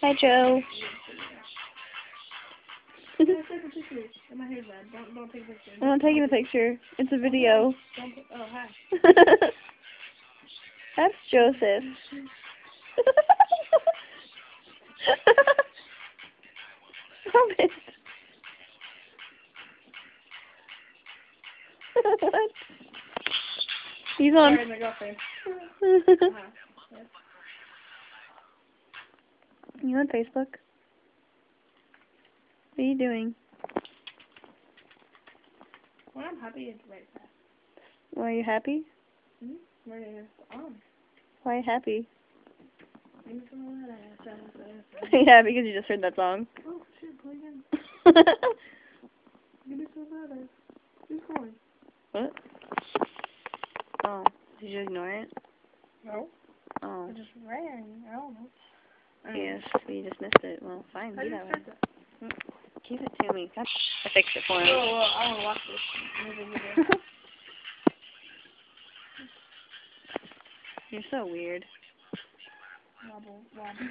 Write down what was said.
Hi, Joe. Take a picture. My hair's bad. Don't take a picture. I'm not taking a picture. It's a video. Oh, hi. That's Joseph. Stop it. What? He's on. Sorry, my girlfriend. You on Facebook? What are you doing? Well, I'm happy it's right back. Why are you happy? Where is on? Why are you happy? Give me some of that. Yeah, because you just heard that song. Oh, shit, play again. Give me some of that. Who's calling? What? Oh, did you ignore it? No. Oh. It just rang. I don't know. Yes, you just missed it. Well, fine, be that way. Give it to me. I fixed it for him. Oh, well, I want to watch this. You're so weird. Wobble, wobble.